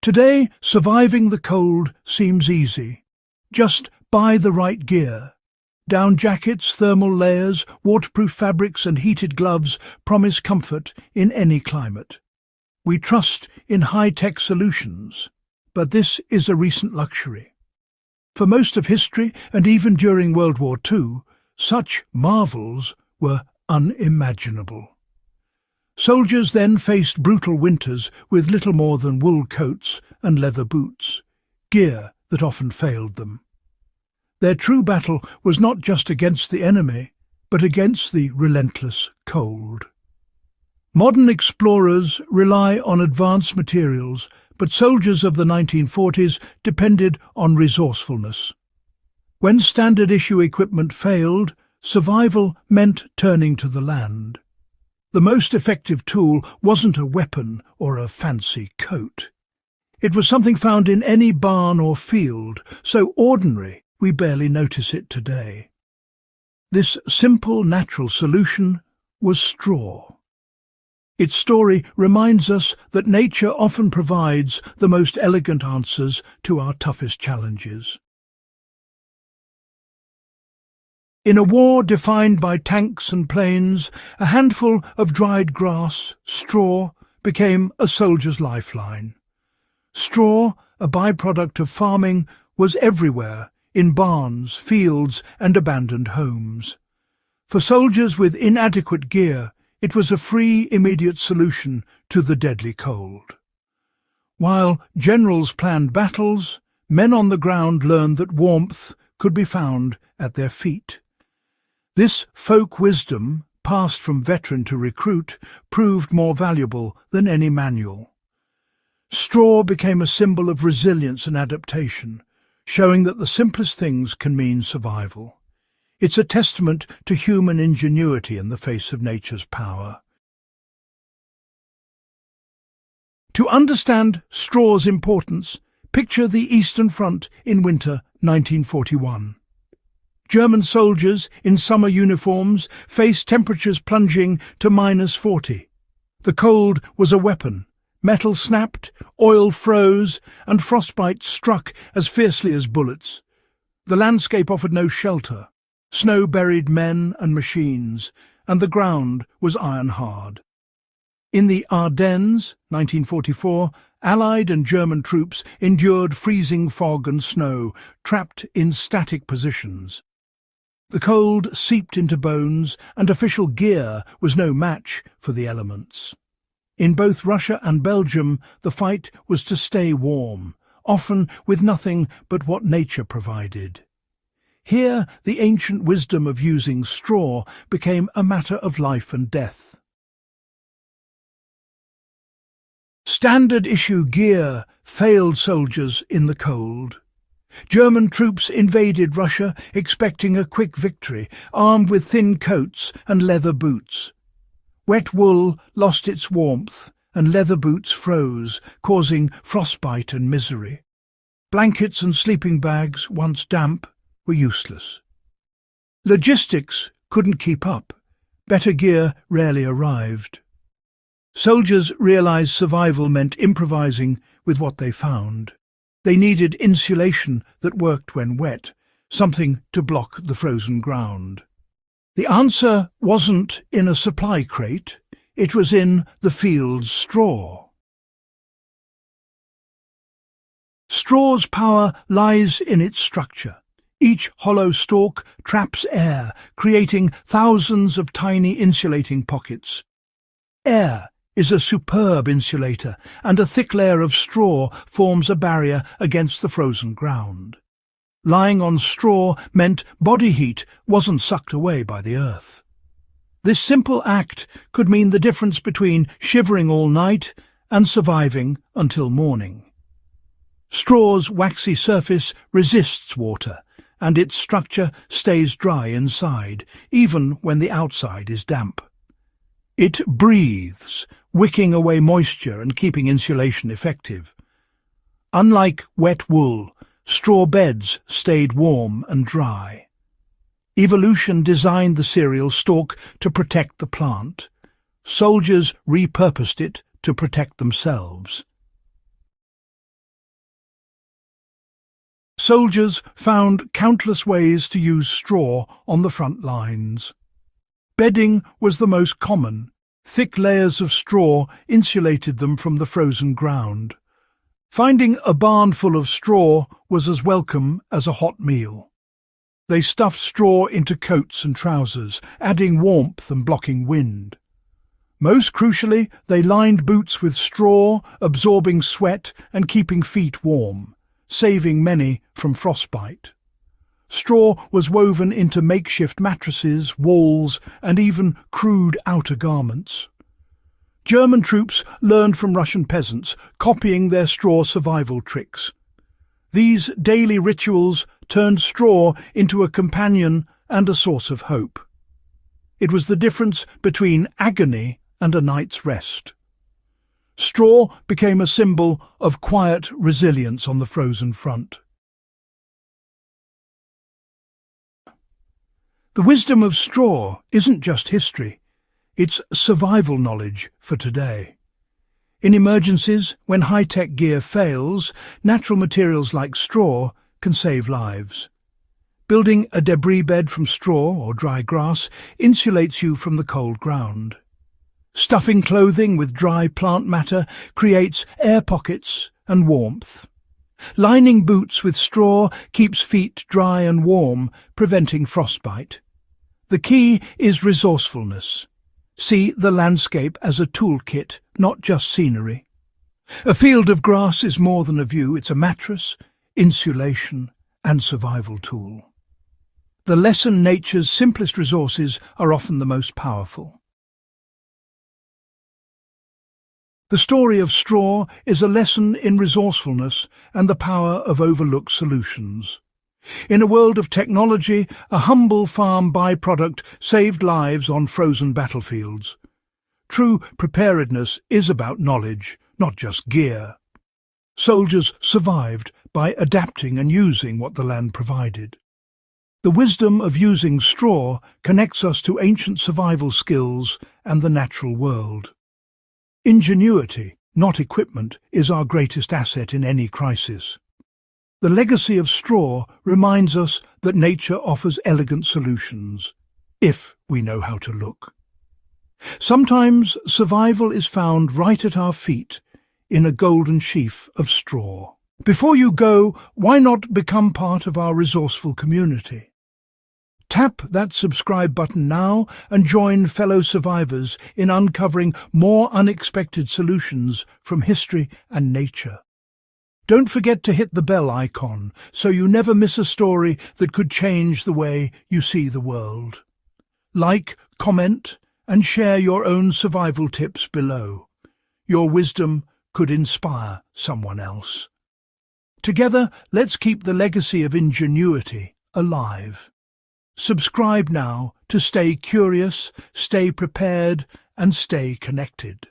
Today, surviving the cold seems easy. Just buy the right gear. Down jackets, thermal layers, waterproof fabrics and heated gloves promise comfort in any climate. We trust in high-tech solutions, but this is a recent luxury. For most of history, and even during World War II, such marvels were unimaginable. Soldiers then faced brutal winters with little more than wool coats and leather boots, gear that often failed them. Their true battle was not just against the enemy, but against the relentless cold. Modern explorers rely on advanced materials, but soldiers of the 1940s depended on resourcefulness. When standard-issue equipment failed, survival meant turning to the land. The most effective tool wasn't a weapon or a fancy coat. It was something found in any barn or field, so ordinary we barely notice it today. This simple, natural solution was straw. Its story reminds us that nature often provides the most elegant answers to our toughest challenges. In a war defined by tanks and planes, a handful of dried grass, straw, became a soldier's lifeline. Straw, a byproduct of farming, was everywhere, in barns, fields and abandoned homes. For soldiers with inadequate gear, it was a free, immediate solution to the deadly cold. While generals planned battles, men on the ground learned that warmth could be found at their feet. This folk wisdom, passed from veteran to recruit, proved more valuable than any manual. Straw became a symbol of resilience and adaptation, showing that the simplest things can mean survival. It's a testament to human ingenuity in the face of nature's power. To understand straw's importance, picture the Eastern Front in winter 1941. German soldiers in summer uniforms faced temperatures plunging to -40. The cold was a weapon. Metal snapped, oil froze, and frostbite struck as fiercely as bullets. The landscape offered no shelter. Snow buried men and machines, and the ground was iron-hard. In the Ardennes, 1944, Allied and German troops endured freezing fog and snow, trapped in static positions. The cold seeped into bones, and official gear was no match for the elements. In both Russia and Belgium, the fight was to stay warm, often with nothing but what nature provided. Here, the ancient wisdom of using straw became a matter of life and death. Standard-issue gear failed soldiers in the cold. German troops invaded Russia, expecting a quick victory, armed with thin coats and leather boots. Wet wool lost its warmth, and leather boots froze, causing frostbite and misery. Blankets and sleeping bags, once damp, were useless. Logistics couldn't keep up. Better gear rarely arrived. Soldiers realized survival meant improvising with what they found. They needed insulation that worked when wet, something to block the frozen ground. The answer wasn't in a supply crate, it was in the field's straw. Straw's power lies in its structure. Each hollow stalk traps air, creating thousands of tiny insulating pockets. Air is a superb insulator, and a thick layer of straw forms a barrier against the frozen ground. Lying on straw meant body heat wasn't sucked away by the earth. This simple act could mean the difference between shivering all night and surviving until morning. Straw's waxy surface resists water, and its structure stays dry inside, even when the outside is damp. It breathes, wicking away moisture and keeping insulation effective. Unlike wet wool, straw beds stayed warm and dry. Evolution designed the cereal stalk to protect the plant. Soldiers repurposed it to protect themselves. Soldiers found countless ways to use straw on the front lines. Bedding was the most common. Thick layers of straw insulated them from the frozen ground. Finding a barn full of straw was as welcome as a hot meal. They stuffed straw into coats and trousers, adding warmth and blocking wind. Most crucially, they lined boots with straw, absorbing sweat and keeping feet warm, saving many from frostbite. Straw was woven into makeshift mattresses, walls, and even crude outer garments. German troops learned from Russian peasants, copying their straw survival tricks. These daily rituals turned straw into a companion and a source of hope. It was the difference between agony and a night's rest. Straw became a symbol of quiet resilience on the frozen front. The wisdom of straw isn't just history, it's survival knowledge for today. In emergencies, when high-tech gear fails, natural materials like straw can save lives. Building a debris bed from straw or dry grass insulates you from the cold ground. Stuffing clothing with dry plant matter creates air pockets and warmth. Lining boots with straw keeps feet dry and warm, preventing frostbite. The key is resourcefulness. See the landscape as a toolkit, not just scenery. A field of grass is more than a view, it's a mattress, insulation, and survival tool. The lesson nature's simplest resources are often the most powerful. The story of straw is a lesson in resourcefulness and the power of overlooked solutions. In a world of technology, a humble farm byproduct saved lives on frozen battlefields. True preparedness is about knowledge, not just gear. Soldiers survived by adapting and using what the land provided. The wisdom of using straw connects us to ancient survival skills and the natural world. Ingenuity, not equipment, is our greatest asset in any crisis. The legacy of straw reminds us that nature offers elegant solutions, if we know how to look. Sometimes survival is found right at our feet, in a golden sheaf of straw. Before you go, why not become part of our resourceful community? Tap that subscribe button now and join fellow survivors in uncovering more unexpected solutions from history and nature. Don't forget to hit the bell icon so you never miss a story that could change the way you see the world. Like, comment, and share your own survival tips below. Your wisdom could inspire someone else. Together, let's keep the legacy of ingenuity alive. Subscribe now to stay curious, stay prepared, and stay connected.